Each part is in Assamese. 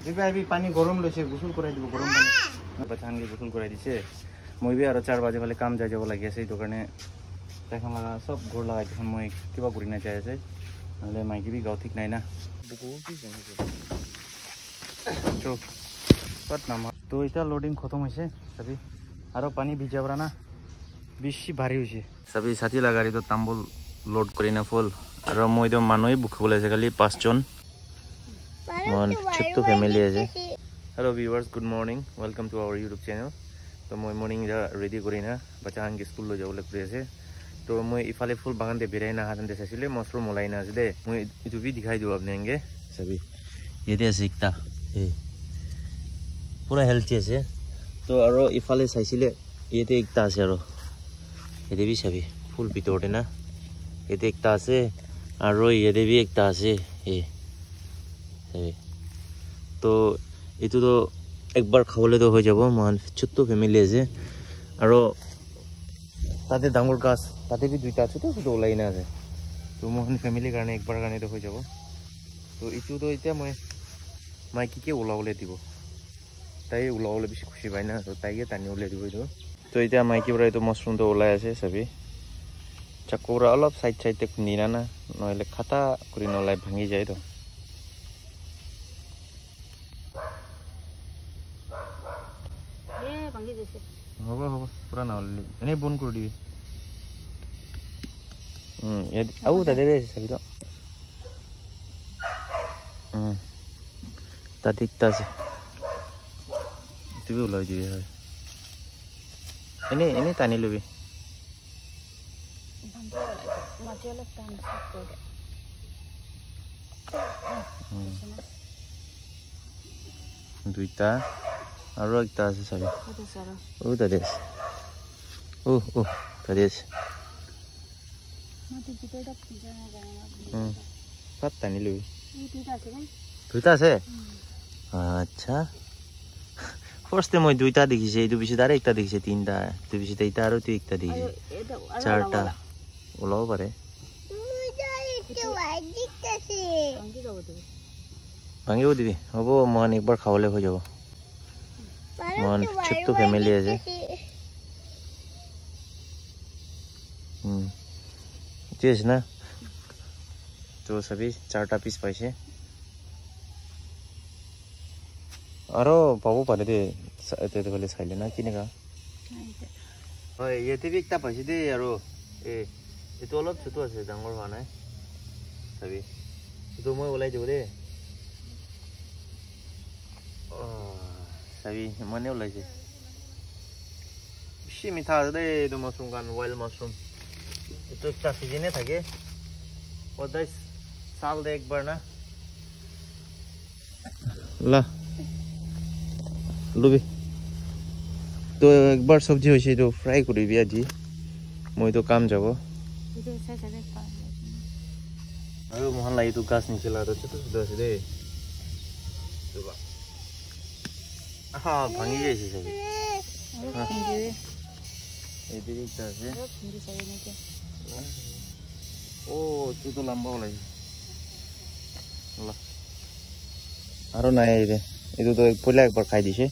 अभी पानी गरम लैसे गुसल कराई দিব गरम पानी बचानगे गुसल कराई दिसे মই भी और 4 बजे वाले काम जाय যাব লাগি আছে এই দোকানে এখন লাগা সব ঘর লাগাই এখন মই কিবা করি না চাই আছে নহলে মাইকি भी गाव ठीक নাই না বুকু কি জানিছে তো পট নাম তো এটা লোডিং খতম হইছে সবই আর পানি ভিজাবরা না বেশি ভারী হইছে সবই সাথী লাগারি তো তাম্বুল লোড করি না ফুল আর মই তো মানুই বুক বলেছে খালি 5 জন মন ছোট ফ্যামিলি আছে hello viewers good morning welcome to our YouTube channel तो मैं मॉर्निंग रेडी करी ना बच्चा आनके स्कूल लो जाबले करि আছে तो मैं इफाले फुल बागान दे बेराय ना हातन देसाइले मशरूम मलाई ना दे मैं इटु भी दिखाई दो आपने आगे सभी ये दे सिकता ए पूरा हेल्थी আছে तो আৰু इफाले চাইছিলে এতে একটা আছে আৰু এতে भी सभी फुल ভিতৰতে না এতে একটা আছে আৰু এতে भी একটা আছে এ सभी तो এইটো তো একবার খাবলে তো হয়ে যাব মান ছোট ফ্যামিলি আছে আর তাতে ডাঙর গাছ তাতে भी দুইটা ছোট ছোট ওলাই না আছে তো মোহন ফ্যামিলি কারণে একবার কারণে তো হয়ে যাব তো এইটো তো এটা মই মাইকিকে ওলাবলে দিব তাই ওলাবলে বেশি খুশি পাই না তো তাইকে টানি ওলাই দিব এইটো তো এটা মাইকি পৰাই তো মাশৰুম তো ওলাই আছে সবই চাকুৰা অলপ সাইড সাইডে নিনা না নহলে খাতা কৰি নলাই ভাঙি যায় তো होगा होगा पूरा ना नहीं बोन कर दी ये आउ दादे दे सभी तो तादिकता से itu ulah je ini tani lebih duita আৰু একটা আছে সবই ও দাদেশ ও দাদেশ মাটি ভিতৰটা পূজা না যায় না কত টানি লই দুইটা আছে আচ্ছা ফার্স্টে মই দুইটা দেখিছে এইটো পিছে আৰু একটা দেখিছে তিনটা তো পিছে এইটা আৰু তুই একটা দেখিছে চারটা ওলাও পারে ভাঙিও দিবি হ'ব মন একবার খাওয়ালে হৈ যাব मन ছোট ফ্যামিলি আছে চেস না তো সবই 4টা পিস পাইছে আরো পাবো পারে দে এতে তো বলে ছাইলে না কিনেগা হয় এতে বি একটা পাইছে দে আৰু এটো অলপ ছোট আছে ডাঙৰ হোৱা নাই সবই তো মই ওলাই দিব দে सभी मने उलाइছে বেশি মিঠা আছে এই মাশরুম গান ওয়াইল্ড মাশরুম এটা একটা সিজনে থাকে ওদাই সাল দে একবার না লা লবি তো একবার সবজি হইছে তো ফ্রাই করিবি আজি মই তো কাম যাব আৰু মোহন লাগি তো গাছ নিছিলা তো ছোট ছোট আছে দে তো हाँ भांगी जैसी सभी ये भी एक तरह से ओ तो लंबा हो लगी आरो নাই रे এটো তো পইলা একবার খাই দিছে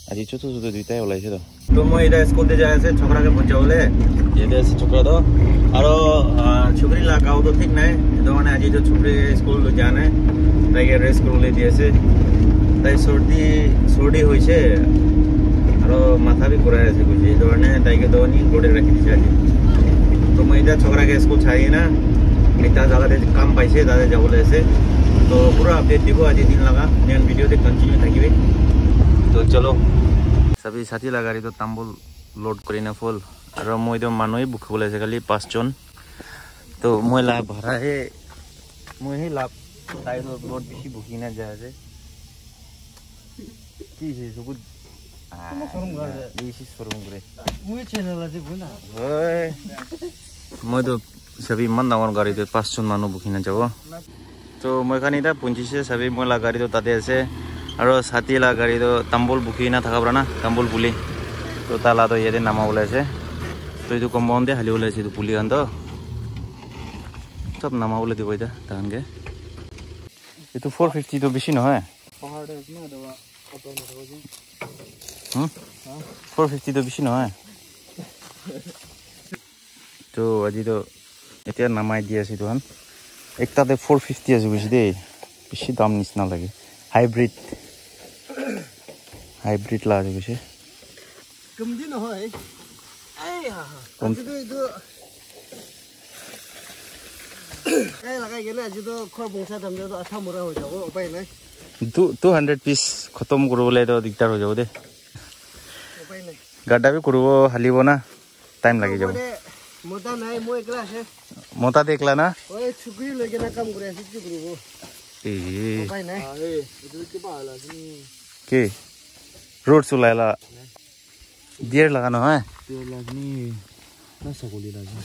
আজি ছোট ছোট দুইটাই ওলাইছে তো মই এটা স্কুলে যাই আছে ছোকরাকে পৌঁছাবলে যেতে আছে ছোকরা তো আরো ছোকরি লাগাও তো ঠিক নাই তো মানে আজি তো ছোকরি স্কুল যা নাই তাইকে রেস্ট করলে দিয়েছে তাই সর্দি হয়েছে আর মাথা भी ঘুরাই আছে বুঝি এই ধরনের তাইকে তো নি গোড়ে রাখি দিছে আজি তো মই এটা ছোকরাকে স্কুল ছাড়ি না এটা জায়গাতে কাম পাইছে দাদা যাবলে আছে তো পুরো আপডেট দিব আজি দিন লাগা নেন ভিডিওতে কন্টিনিউ থাকিবে তো চলো সবই সাথী লাগারি তো তাম্বুল লোড করি না ফুল আর মই তো মানুই বুক বলেছে খালি 5 জন তো মই লাভ ভরাহে মই হি লাভ তাই তো লোড বেশি বুকি না যায় আছে কি છે સુગુ શરમ કરે બેસી શરમ કરે મુય ચેનલ আছে বুনা ওই মই তো সবই মান দামর গাড়ি তো 5 জন মানুষ বুকি না যাব তো মই খানি এটা পঞ্চিছে সবই মই লাগারি তো তাতে আছে আৰু সাথী লাগারি তো তাম্বুল বুকি না থাকাবরা না তাম্বুল পুলি তো তালা তো ইয়াতে নামা ওলাইছে তো এইটো কম্পাউন্ড দে হালি ওলাইছে তো পুলি গান তো সব নামা ওলাই দিব এটা তাহানকে এইটো 450 তো বেশি নহয় 450 তো বেশি নহয় তো আজি তো এতিয়া নামাই দি আছে তোহান একটাতে 450 আছে বুঝি দেই বেশি দাম নিচিনা লাগে হাইব্রিড লাগে বুঝি কম দিন হয় এই হা আজি তো ইটো এই লাগাই গেলে আজি তো খৰ বংশা দাম তো আঠা মৰা হৈ যাব উপায় নাই 200 পিস খতম কৰিবলৈ তো দিগদাৰ হৈ যাব দে উপায় নাই গাড্ডা বি কৰিব হালিব না টাইম লাগি যাব মোটা নাই মই একলা আছে মোটা দেখলা না ওই ছুকুৰি লৈ কেনে কাম কৰি আছে কি কৰিব উপায় নাই এইটো কি পালা কি रोड चलायला डियर लगा ना है डियर लागनी ना सगुली लागे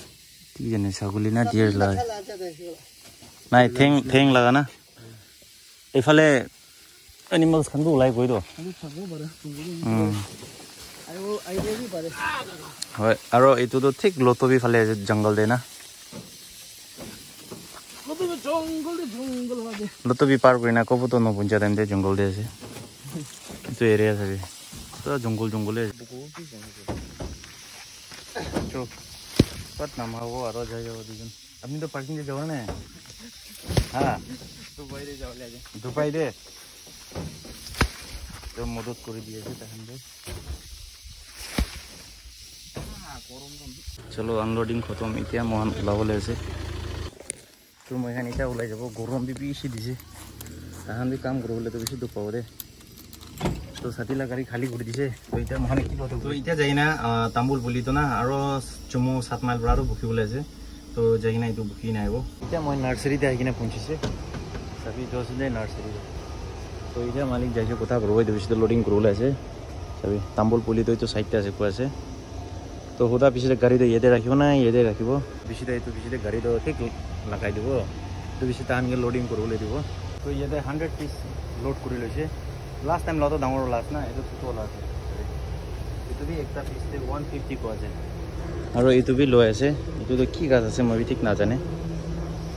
ठीक है ना सगुली ना डियर लगा नहीं थेंग लगा ना इफाले एनिमल्स खान को उलाई कोई तो হয় আৰু এটো তো ঠিক লতবি ফালে জঙ্গল দে না লতবি পার কই না কবো তো ন পঞ্চায়েত এমতে জঙ্গল দে আছে তো এরিয়া আছে তো জঙ্গলে চো কত নামাবো আর যাই যাব দুজন আপনি তো পার্কিং এ যাব না হ্যাঁ দুবাই রে যাও লাগে দুবাই রে তো মদত করে দিয়েছে তখন দে চলো আনলোডিং খতম এতিয়া মহান ওলাবলৈ আছে তো মই এখান এতিয়া ওলাই যাব গৰম বেছি দিছে তখন বি কাম কৰিবলৈ তো বেছি দুখ পাব দে तो साथीला गाड़ी खाली कर दिसे तो इटा महाने की बात तो इटा जाइना तांबुल बोली तो ना आरो चुमो 7 माइल बरारो बुकी बोले আছে तो जाइना इतो बुकी ना आइबो इटा মই नार्सरी তে আইকিনা পৌঁছিছে সবি দোসদে নার্সারি তো ইটা মালিক যাইছে কথা করব এই দিছে লোডিং করলে আছে সবি তাম্বুল পুলি তো ইতো সাইডতে আছে কো আছে তো হোদা পিছতে গাড়ি তো এতে রাখিব না এতে রাখিব পিছতে ইতো পিছতে গাড়ি তো ঠিক লাগাই দিব তো পিছতে আনকে লোডিং করলে দিব তো এতে 100 পিস লোড কৰি লৈছে लास्ट टाइम लतो डाঙৰ লাষ্ট না এটো ছোট লাষ্ট এটো বি একটা পিছতে 150 কো আছে আৰু এটো বি লৈ আছে এটো তো কি গাছ আছে মই ঠিক না জানে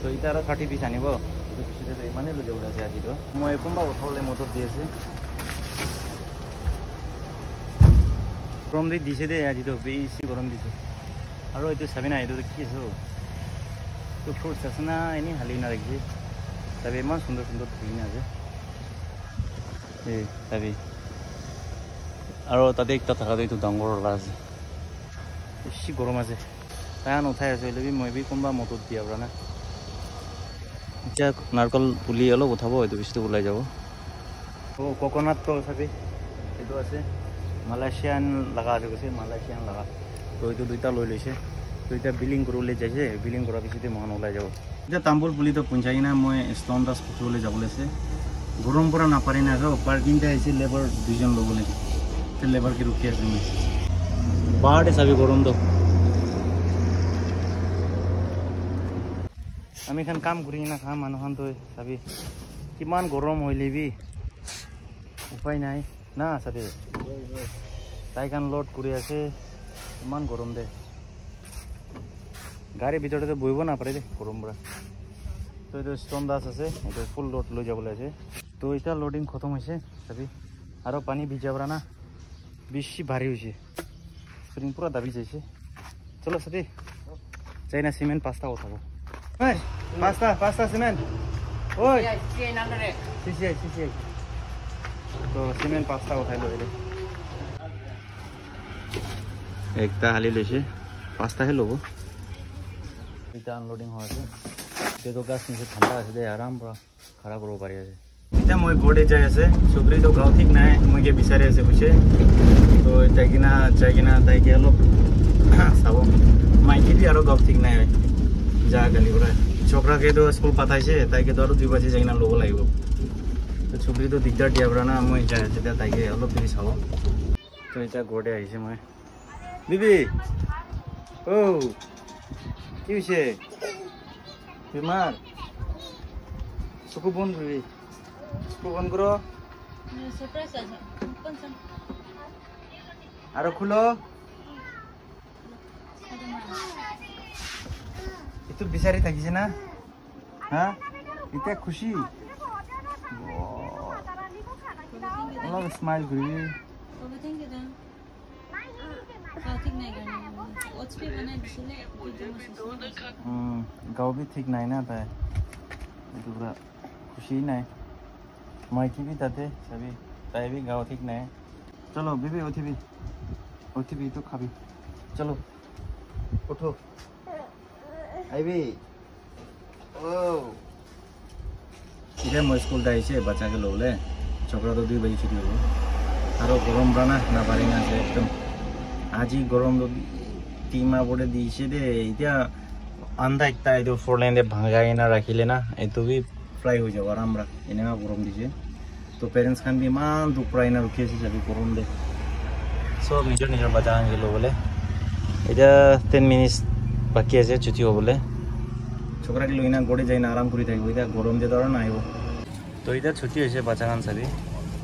তো ইটা আৰু 30 পিস আনিব এটো পিছতে ইমানে লৈ যাব আছে আজি তো মই কোনবা উঠালে মটৰ দি আছে গৰম দি দিছে দে আজি তো বেছি গৰম দিছে আৰু এটো চাবি না এটো কি আছে তো ফ্ৰুটছ আছে না এনি হালি না ৰাখি তবে ইমান সুন্দৰ সুন্দৰ ধুনীয়া আছে তবে আৰু তাতে একটা থাকাটো এইটো ডাঙৰ আছে বেছি গৰম আছে তান উঠাই আছে লবি মই বি কোনবা মটত দিয়া পৰা না এতিয়া নারকল পুলি অলপ উঠাব এইটো পিছতে ওলাই যাব ও কোকোনাট তো চাবি এইটো আছে মালয়েছিয়ান লাগা আছে কৈছে মালয়েছিয়ান লাগা তো এইটো দুইটা লৈ লৈছে তো এতিয়া বিলিং কৰিবলৈ যাইছে বিলিং কৰাৰ পিছতে মহান ওলাই যাব এতিয়া তাম্বুল পুলি তো পঞ্চাই না মই ষ্টন দাস পুঠিবলৈ যাব লৈছে গরম পড়া না পারি না গো পার্কিংটা এসে লেবার দুইজন লোক বলে তো লেবার কে রুকি আছে আমি বাড়ে সবই গরম তো আমি এখান কাম করি না খা মানুষন তো সবই কিমান গরম হইলেবি উপায় নাই না সবই তাই কান লোড করে আছে ইমান গরম দে গাড়ি ভিতরে তো বইব না পারে দে গরম পড়া তো এটা স্টোন দাস আছে এটা ফুল লোড লৈ যাবলৈ আছে তো এটা লোডিং খতম হৈছে সবই আৰু পানী ভিজাবৰা না বেছি ভাৰী হৈছে স্প্রিং পুরা দাবি যাইছে চলো সবই যাই না সিমেন্ট পাঁচটা উঠাব পাঁচটা সিমেন্ট ওই সিসিআই তো সিমেন্ট পাঁচটা উঠাই লৈ একটা হালি লৈছে পাঁচটাহে ল'ব এটা আনলোডিং হৈ আছে तो गाছ निचे ठंडा আছে দে আরাম পৰা খাৰা কৰিব পাৰি আছে এতিয়া মই গড়ে যাই আছে সুগ্ৰী তো গাঁও ঠিক নাই মই কে বিচাৰি আছে বুঝে তো তাইকিনা যাইকিনা তাইকে অলপ চাব মাইকি বি আৰু গাঁও ঠিক নাই যা গালি পৰা ছোকৰাকে তো স্কুল পাঠাইছে তাইকে তো আৰু 2 বাজি যাইকিনা ল'ব লাগিব তো সুগ্ৰী তো দিগদাৰ দিয়া পৰা না মই যাই আছে তাইকে অলপ দেৰি চাব তো এতিয়া গড়ে আহিছে মই বিবি ও কি হৈছে बीमार सुकु बन रही सुकु बन करो सरप्राइज আছে কোন সম আর খুলো এত বিচারি থাকিছে না হ্যাঁ এটা খুশি অলপ স্মাইল কৰিবি গাঁও বি ঠিক নাই না তাই এইটো পুৰা খুচি নাই মাইকী বি তাতে চাবি তাই বি গাঁও ঠিক নাই চলো বিবি উঠিবি উঠিবি তো খাবি চলো উঠো আইবি ও এতিয়া মই স্কুলতে আহিছে বাচ্চাকে ল'বলৈ চক্ৰটো 2 বাজি ছুটি হ'ব আৰু গৰম পৰা না পাৰি না আছে একদম আজি গৰম টিমা বোৰ্ডে দিছে দে এতিয়া আন্দা একটা এইটো 4 লাইনে ভাঙাই না ৰাখিলে না এইটো বি ফ্ৰাই হৈ যাব আৰামৰা এনেকা গৰম দিছে তো পেৰেণ্টছ খান বি ইমান দুখ প্ৰায় না ৰখি আছে চাবি গৰম দে সব নিজৰ বাচ্চা আনি ল'বলৈ এতিয়া 10 মিনিট বাকী আছে ছুটি হ'বলৈ छोकरा के लोइना गोड़े जाइना आराम करी থাকিব এটা গরম যে ধর না আইব তো এটা ছুটি হইছে বাচ্চাখান সবই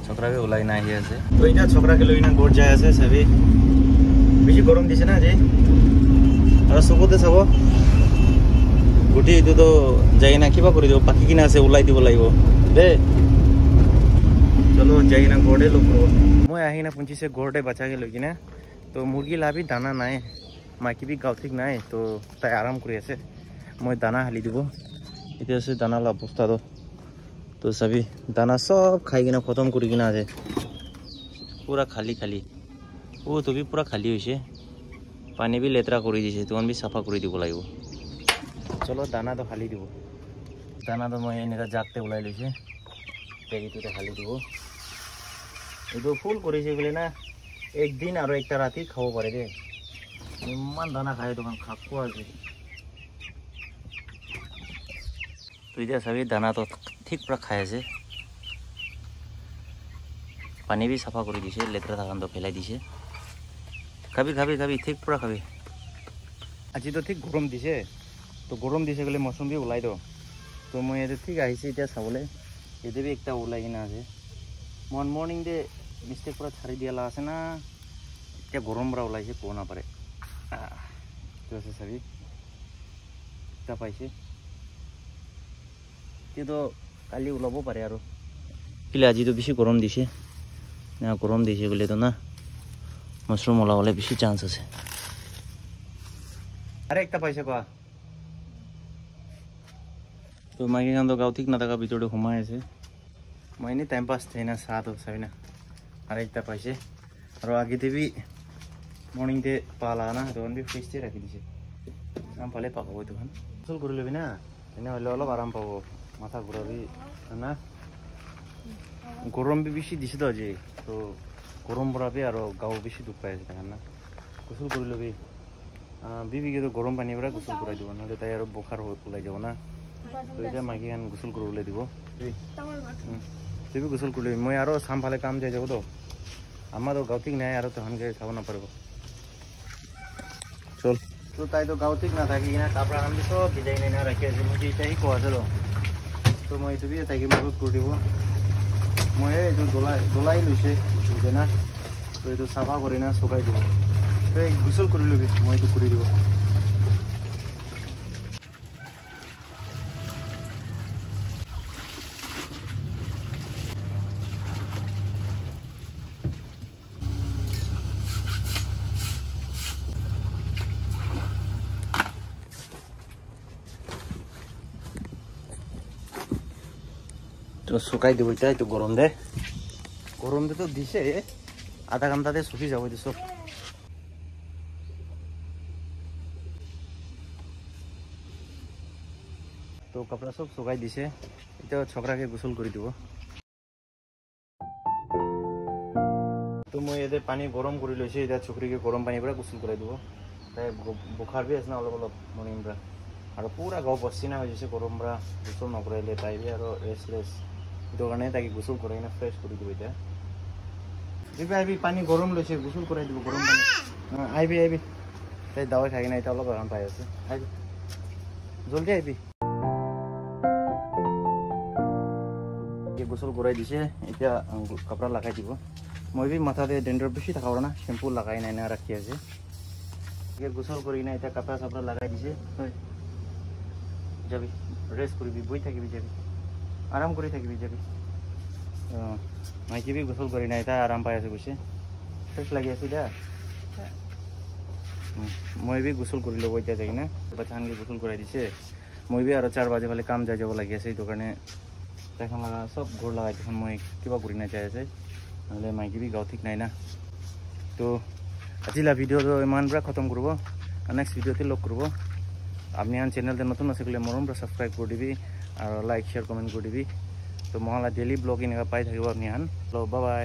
छोकरा के ওলাই না আহি আছে তো এটা छोकरा के लोइना গোড় যায় আছে সবই বেশি গরম দিছে না যে আর সুবতে সব গুটি ইটো তো যাই না কিবা কৰি দিব পাকি কিনা আছে ওলাই দিব লাগিব দে চলো যাই না গোড়ে লোক মই আহি না পুঞ্চিছে গোড়ে বাচ্চাকে লৈ কিনা তো মুরগি লাভি দানা নাই মাইকি বি গাঁও ঠিক নাই তো তাই আরাম কৰি আছে মই দানা হালি দিব এতিয়া আছে দানা লা অৱস্থা তো সবি দানা সব খাই কিনা খতম কৰি কিনা আছে পুৰা খালি ও তো বি পুৰা খালি হৈছে পানী বি লেতৰা কৰি দিছে তোন বি সাফা কৰি দিব লাগিব চলো দানা তো খালি দিব দানা তো মই এনেকা জাকতে ওলাই লৈছে টেগিটোতে খালি দিব এইটো ফুল কৰিছে বলে না একদিন আৰু একটা ৰাতি খাব পাৰে দে ইমান দানা খাই দোকান খাকো আছে तो इधर सभी दाना तो ठीक पूरा खाए से पानी भी सफा कर दिसे लेतरा थाकान तो फैलाई दिसे खाबी ठीक पूरा खाबी আজি तो ठीक गरम दिसे तो गरम दिसे गले मौसम भी उलाई दो तो मैं ये ठीक आइसे इटा साबले एते भी एकटा उलाई किना আছে मॉर्निंग दे मिस्टेक पूरा छाड़ी दियाला আছে ना क्या गरम बरा उलाइसे को ना पारे तो से सभी ता पाइसे तो काली ওলাব পাৰে আৰু কিলে আজি তো বেছি গৰম দিছে না গৰম দিছে গলে তো না মাশরুম ওলাবলে বেছি চান্স আছে আরে একটা পয়সা কোয়া তো মাইকে গান তো গাও ঠিক না থাকা ভিতরে ঘুমাই আছে মাইনে টাইম পাস থাই না সাত হয় না আরে একটা পয়সা আর আগে দেবি মর্নিং দে পালা না তখন বি ফ্রিজে রাখি দিছে আম পালে পাবো তখন গোসল করে লবি না এনে হলে অলপ আরাম পাবো মাথা ঘুরাবি না গরম বি বেশি দিছে তো আজি তো গরম পড়াবি আর গাও বেশি দুঃখ পাই আছে না গোসল করে লবি বিবিকে তো গরম পানি পৰা গোসল করাই দিব নহলে তাই আর বোখার ওলাই যাব না তো এটা মাইকি গান গোসল করে ওলাই দিব তুই গোসল করে লবি মই আর সামফালে কাম যাই যাব তো আমার তো গাও ঠিক নাই আর তখনকে খাব না পারবো চল তো তাই তো গাও ঠিক না থাকি না কাপড়া আমি সব ভিজাই নাই না রাখি আছে মুঝে এটাই কোয়া আছে তো মই এইটো বি তাইকে মদত কৰি দিব মই এইটো দলাই লৈছে বুঝে না তো এইটো চাফা কৰি না শুকাই দিব এই গোসল কৰি লবি মই এইটো কৰি দিব तो শুকাই দিব এটা একটু গরম দে তো দিছে আধা ঘন্টাতে শুকি যাব দিছো তো কাপড়া সব শুকাই দিছে এটা ছোকরাকে গোসল করে দিব তো মই এতে পানি গরম করে লইছে এটা ছোকরিকে গরম পানি পৰা গোসল কৰাই দিব তাই বুখাৰ বি আছে না অলপ মৰ্নিং পৰা আৰ পুৰা গাও পসিনা হয়ে যাচ্ছে গৰম পৰা গোসল নকরাইলে তাই বি আর রেস্টলেস দোকানে তাকে গোসল করাই না ফ্রেশ করে দিব এটা দিবি আইবি পানি গরম লইছে গোসল করাই দিব গরম পানি আইবি তাই দাওয়াই খাই না এটা অলপ আরাম পাই আছে আইবি জলদি আইবি গোসল করাই দিছে এটা কাপড়া লাগাই দিব মই বি মাথাতে ডেন্ড্রফ বেশি থাকা না শ্যাম্পু লাগাই নাই না রাখি আছে গোসল করি না এটা কাপড়া সাপড়া লাগাই দিছে যাবি রেস্ট করবি বই থাকিবি যাবি আরাম করে থাকিবি যাবি মাইকী বি গোসল কৰি নাই তাই আৰাম পাই আছে কৈছে ফ্ৰেছ লাগি আছে এতিয়া মই বি গোসল কৰি ল'ব এতিয়া যাই কিনে বাচ্চাখানকে গোসল কৰাই দিছে মই বি আৰু 4 বাজে ফালে কাম যাই যাব লাগি আছে এইটো কাৰণে তাইখন লগা চব ঘৰ লগাই দেখোন মই কিবা কৰি নাই চাই আছে নহ'লে মাইকী বি গাঁও ঠিক নাই না তো আজিলা ভিডিঅ'টো ইমানবিলাক খতম কৰিব নেক্সট ভিডিঅ'তে লগ কৰিব আপনি আন চেনেলতে নতুন আছে গ'লে মৰম পৰা সাবস্ক্ৰাইব কৰি দিবি আৰু লাইক শেয়াৰ কমেণ্ট কৰি দিবি তো মহলা ডেইলি ব্লগ এনেকুৱা পাই থাকিব আপনি আন বাই বাই